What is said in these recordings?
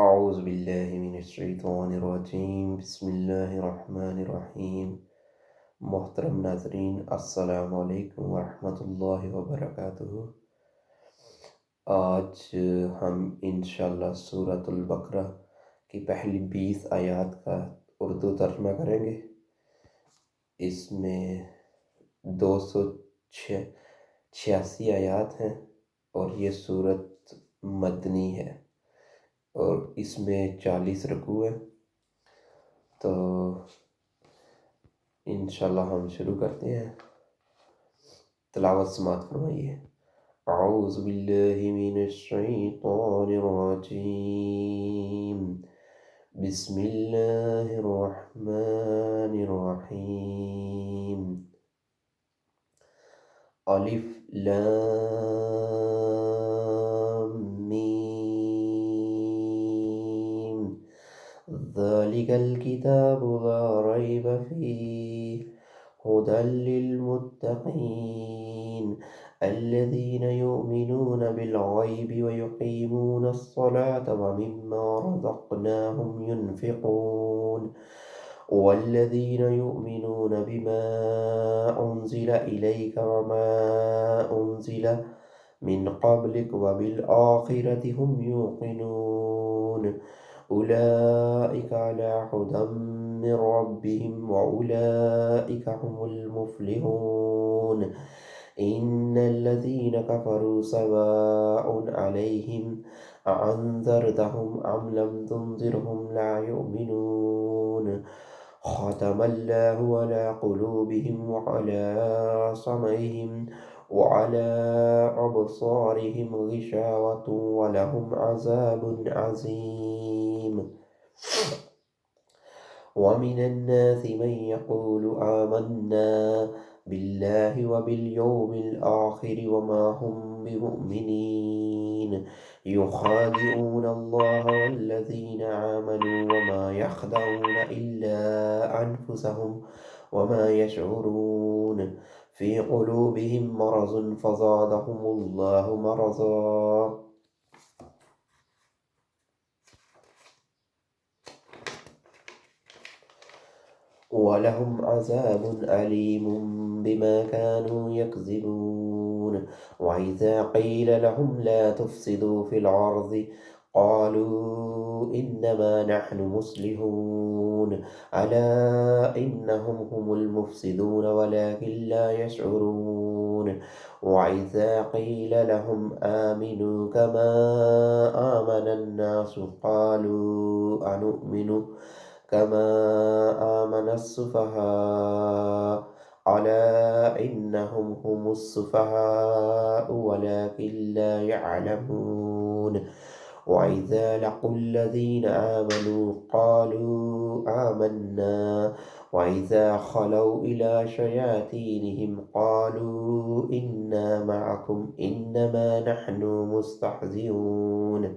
اعوذ باللہ من الشیطان الرجیم، بسم اللہ الرحمن الرحیم۔ محترم ناظرین، السلام علیکم ورحمۃ اللہ وبرکاتہ۔ آج ہم انشاءاللہ سورۃ البقرہ کی پہلی 20 آیات کا اردو ترجمہ کریں گے۔ اس میں 286 آیات ہیں اور یہ سورت مدنی ہے اور اس میں 40 رکوع ہیں۔ تو انشاءاللہ ہم شروع کرتے ہیں۔ تلاوت سماعت فرمائیے۔ اعوذ باللہ من الشیطان الرجیم، بسم اللہ الرحمن الرحیم۔ الف لام میم، ذالک الکتاب لا ریب فیہ ہدی للمتقین الذین یؤمنون بالغیب ویقیمون الصلاة ومما رزقناہم ینفقون والذین یؤمنون بما انزل الیک وما انزل من قبلک وبالآخرة هم یوقنون اولئک علی ھدی من ربهم واولئک هم المفلحون ان الذین کفروا سواء علیہم اانذرتهم ام لم تنذرهم لا یؤمنون ختم اللہ علی قلوبهم وعلی سمعهم وعلى أبصارهم غشاوة ولهم عذاب عظيم ومن الناس من يقول آمنا بالله وباليوم الآخر وما هم بمؤمنين يخادعون الله والذين آمنوا وما يخدعون إلا أنفسهم وما يشعرون في قلوبهم مرض فزادهم الله مرضا وَلَهُمْ عَذَابٌ أَلِيمٌ بِمَا كَانُوا يَكْذِبُونَ وَإِذَا قِيلَ لَهُمْ لَا تُفْسِدُوا فِي الْأَرْضِ قَالُوا إِنَّمَا نَحْنُ مُصْلِحُونَ أَلَا إِنَّهُمْ هُمُ الْمُفْسِدُونَ وَلَكِنْ لَا يَشْعُرُونَ وَإِذَا قِيلَ لَهُمْ آمِنُوا كَمَا آمَنَ النَّاسُ قَالُوا أَنُؤْمِنُ كما آمن السفهاء ألا إنهم هم السفهاء ولكن لا يعلمون وإذا لقوا الذين آمنوا قالوا آمنا وإذا خلوا إلى شياطينهم قالوا إنا معكم إنما نحن مستهزئون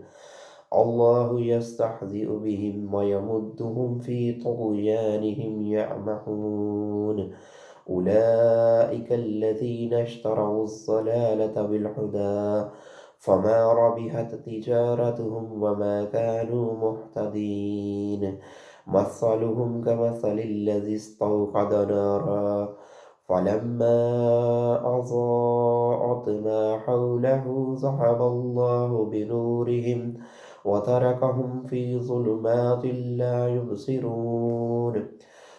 الله يستهزئ بهم ويمدهم في طغيانهم يعمهون أولئك الذين اشتروا الضلالة بالهدى فما ربحت تجارتهم وما كانوا مهتدين مثلهم كمثل الذي استوقد نارا فلما أضاءت ما حوله ذهب الله بنورهم وتركهم في ظلمات لا يبصرون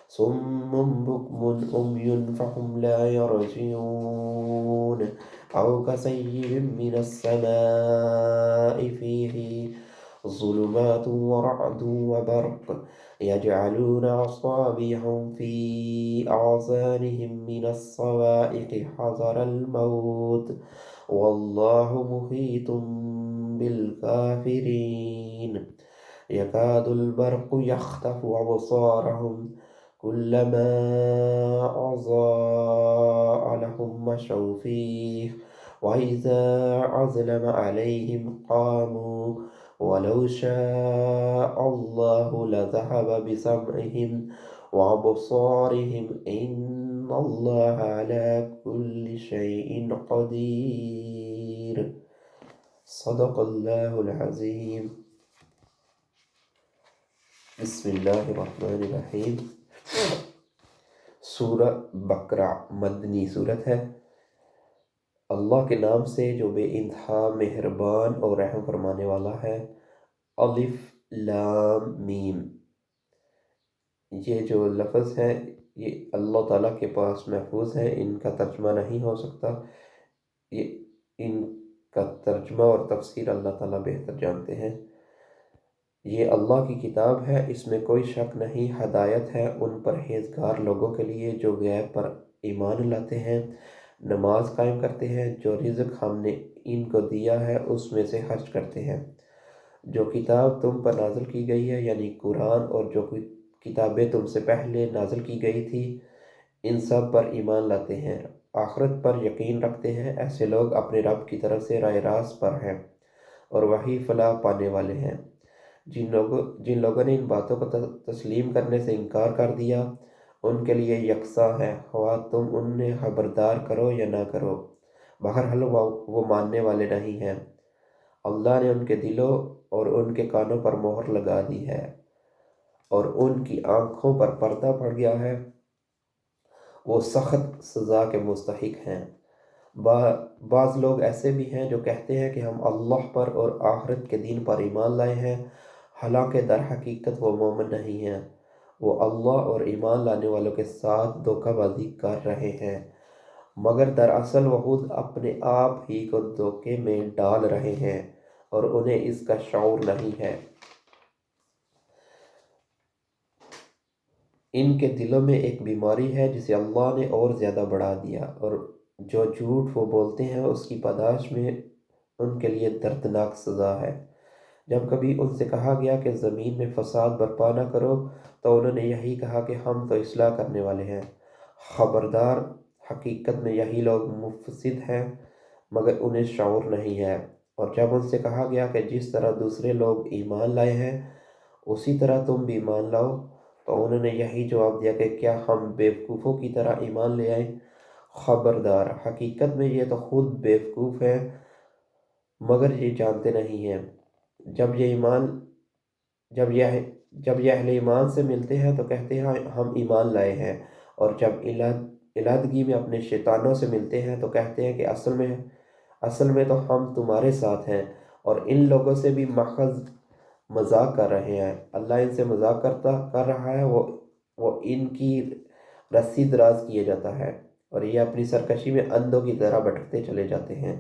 صم بكم عمي فهم لا يرجعون أو كصيب من السماء فيه ظلمات ورعد وبرق يجعلون أصابعهم في آذانهم من الصواعق حذر الموت والله محيط بالكافرين يكاد البرق يخطف أبصارهم كلما أضاء لهم مشوا فيه وإذا أظلم عليهم قاموا ولو شاء الله لذهب بسمعهم وأبصارهم إن الله على كل شيء قدير صدق اللہ العظیم۔ بسم اللہ الرحمن الرحیم۔ سورہ بقرہ مدنی صورت ہے۔ اللہ کے نام سے جو بے انتہا مہربان اور رحم فرمانے والا ہے۔ الف لام میم، یہ جو لفظ ہے یہ اللہ تعالیٰ کے پاس محفوظ ہے، ان کا ترجمہ نہیں ہو سکتا، یہ ان کا ترجمہ اور تفسیر اللہ تعالیٰ بہتر جانتے ہیں۔ یہ اللہ کی کتاب ہے، اس میں کوئی شک نہیں، ہدایت ہے ان پرہیزگار لوگوں کے لیے جو غیب پر ایمان لاتے ہیں، نماز قائم کرتے ہیں، جو رزق ہم نے ان کو دیا ہے اس میں سے خرچ کرتے ہیں، جو کتاب تم پر نازل کی گئی ہے یعنی قرآن اور جو کتابیں تم سے پہلے نازل کی گئی تھی ان سب پر ایمان لاتے ہیں، آخرت پر یقین رکھتے ہیں، ایسے لوگ اپنے رب کی طرف سے راہ راست پر ہیں اور وہی فلاح پانے والے ہیں۔ جن لوگوں نے ان باتوں کو تسلیم کرنے سے انکار کر دیا ان کے لیے یکساں ہے، خواہ تم انہیں خبردار کرو یا نہ کرو، بہرحال وہ ماننے والے نہیں ہیں۔ اللہ نے ان کے دلوں اور ان کے کانوں پر مہر لگا دی ہے اور ان کی آنکھوں پر پردہ پڑ گیا ہے، وہ سخت سزا کے مستحق ہیں۔ بعض لوگ ایسے بھی ہیں جو کہتے ہیں کہ ہم اللہ پر اور آخرت کے دین پر ایمان لائے ہیں، حالانکہ در حقیقت وہ مومن نہیں ہیں، وہ اللہ اور ایمان لانے والوں کے ساتھ دھوکہ بازی کر رہے ہیں، مگر دراصل وہ خود اپنے آپ ہی کو دھوکے میں ڈال رہے ہیں اور انہیں اس کا شعور نہیں ہے۔ ان کے دلوں میں ایک بیماری ہے جسے اللہ نے اور زیادہ بڑھا دیا، اور جو جھوٹ وہ بولتے ہیں اس کی پاداش میں ان کے لیے دردناک سزا ہے۔ جب کبھی ان سے کہا گیا کہ زمین میں فساد برپا نہ کرو تو انہوں نے یہی کہا کہ ہم تو اصلاح کرنے والے ہیں۔ خبردار، حقیقت میں یہی لوگ مفسد ہیں مگر انہیں شعور نہیں ہے۔ اور جب ان سے کہا گیا کہ جس طرح دوسرے لوگ ایمان لائے ہیں اسی طرح تم بھی ایمان لاؤ تو انہوں نے یہی جواب دیا کہ کیا ہم بیوقوفوں کی طرح ایمان لے آئیں؟ خبردار، حقیقت میں یہ تو خود بیوقوف ہیں مگر یہ جانتے نہیں ہیں۔ جب یہ اہل ایمان سے ملتے ہیں تو کہتے ہیں ہم ایمان لائے ہیں، اور جب علیحدگی میں اپنے شیطانوں سے ملتے ہیں تو کہتے ہیں کہ اصل میں تو ہم تمہارے ساتھ ہیں، اور ان لوگوں سے بھی محض مذاق کر رہے ہیں۔ اللہ ان سے مذاق کر رہا ہے، وہ ان کی رسی دراز کیے جاتا ہے اور یہ اپنی سرکشی میں اندھوں کی طرح بھٹکتے چلے جاتے ہیں۔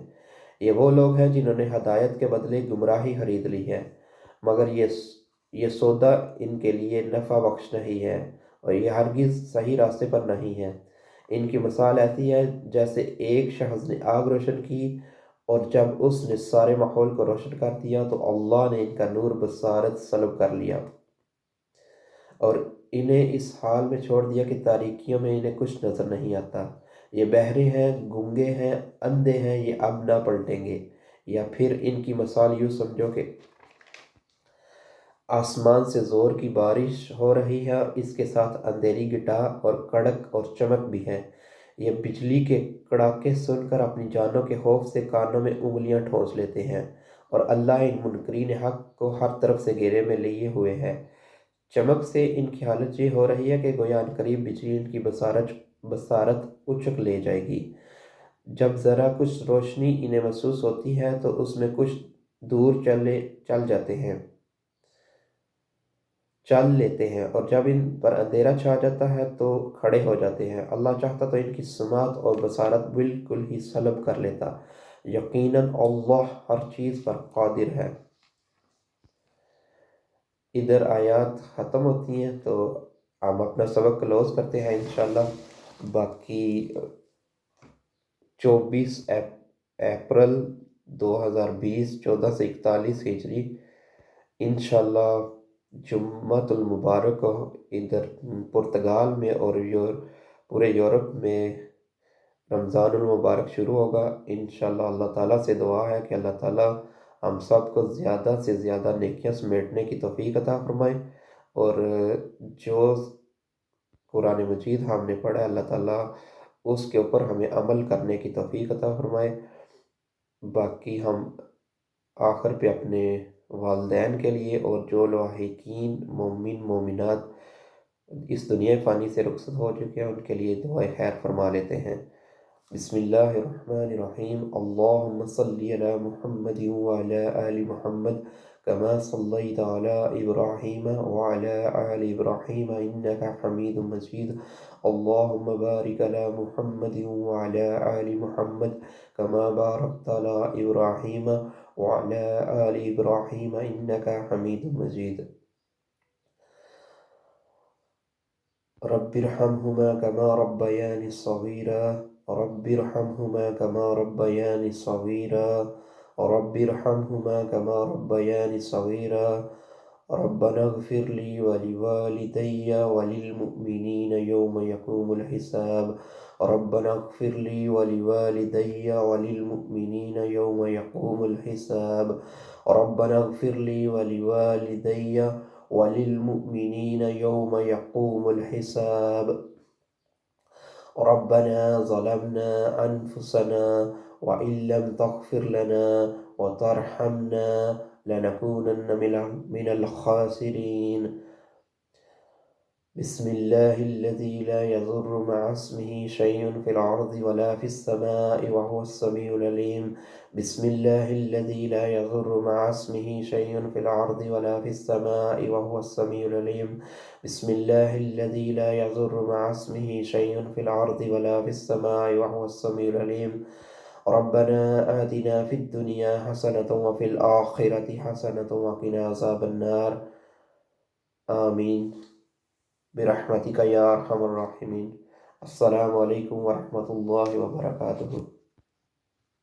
یہ وہ لوگ ہیں جنہوں نے ہدایت کے بدلے گمراہی خرید لی ہے، مگر یہ سودا ان کے لیے نفع بخش نہیں ہے اور یہ ہرگز صحیح راستے پر نہیں ہے۔ ان کی مثال ایسی ہے جیسے ایک شخص نے آگ روشن کی اور جب اس نے سارے ماحول کو روشن کر دیا تو اللہ نے ان کا نور بصارت سلب کر لیا اور انہیں اس حال میں چھوڑ دیا کہ تاریکیوں میں انہیں کچھ نظر نہیں آتا۔ یہ بہرے ہیں، گونگے ہیں، اندھے ہیں، یہ اب نہ پلٹیں گے۔ یا پھر ان کی مثال یوں سمجھو کہ آسمان سے زور کی بارش ہو رہی ہے اور اس کے ساتھ اندھیری گٹا اور کڑک اور چمک بھی ہے۔ یہ بجلی کے کڑاکے سن کر اپنی جانوں کے خوف سے کانوں میں انگلیاں ٹھونس لیتے ہیں، اور اللہ ان منکرین حق کو ہر طرف سے گھیرے میں لیے ہوئے ہے۔ چمک سے ان کی حالت یہ ہو رہی ہے کہ گویا عنقریب بجلی ان کی بصارت اچک لے جائے گی۔ جب ذرا کچھ روشنی انہیں محسوس ہوتی ہے تو اس میں کچھ دور چل لیتے ہیں، اور جب ان پر اندھیرا چھا جاتا ہے تو کھڑے ہو جاتے ہیں۔ اللہ چاہتا تو ان کی سماعت اور بصارت بالکل ہی سلب کر لیتا، یقیناً اللہ ہر چیز پر قادر ہے۔ ادھر آیات ختم ہوتی ہیں تو ہم اپنا سبق کلوز کرتے ہیں انشاءاللہ۔ باقی 24 اپریل 2020 14 سے 41 ہجری انشاءاللہ جمعۃ المبارک ادھر پرتگال میں اور پورے یورپ میں رمضان المبارک شروع ہوگا انشاءاللہ۔ اللہ تعالیٰ سے دعا ہے کہ اللہ تعالیٰ ہم سب کو زیادہ سے زیادہ نیکیاں سمیٹنے کی توفیق عطا فرمائے، اور جو قرآن مجید ہم نے پڑھا ہے اللہ تعالیٰ اس کے اوپر ہمیں عمل کرنے کی توفیق عطا فرمائے۔ باقی ہم آخر پہ اپنے والدین کے لیے اور جو لاحقین مومن مومنات اس دنیا فانی سے رخصت ہو چکے ہیں ان کے لیے دعائے خیر فرما لیتے ہیں۔ بسم اللہ الرحمن الرحیم، اللہم صلی علی محمد وعلی آل محمد كما صليت على إبراهيم وعلى آل إبراهيم إنك حميد مجيد، اللهم بارك على محمد وعلى آل محمد كما باركت على إبراهيم وعلى آل إبراهيم إنك حميد مجيد، رب ارحمهما كما ربياني صغيرا، رب ارحمهما كما ربياني صغيرا، رب ارحمهما كما ربياني صغيرا، ربنا اغفر لي ولوالدي وللمؤمنين يوم يقوم الحساب، ربنا اغفر لي ولوالدي وللمؤمنين يوم يقوم الحساب، ربنا اغفر لي ولوالدي وللمؤمنين يوم يقوم الحساب، ربنا ظلمنا أنفسنا وإن لم تغفر لنا وترحمنا لنكونن من الخاسرين، بسم الله الذي لا يضر مع اسمه شيء في الأرض ولا في السماء وهو السميع العليم، بسم الله الذي لا يضر مع اسمه شيء في الأرض ولا في السماء وهو السميع العليم، بسم الله الذي لا يضر مع اسمه شيء في الأرض ولا في السماء وهو السميع العليم، ربنا آتنا في الدنيا حسنة وفي الآخرة حسنة وقنا عذاب النار، آمين برحمتك يا أرحم الراحمين۔ السلام علیکم ورحمۃ اللہ وبرکاتہ۔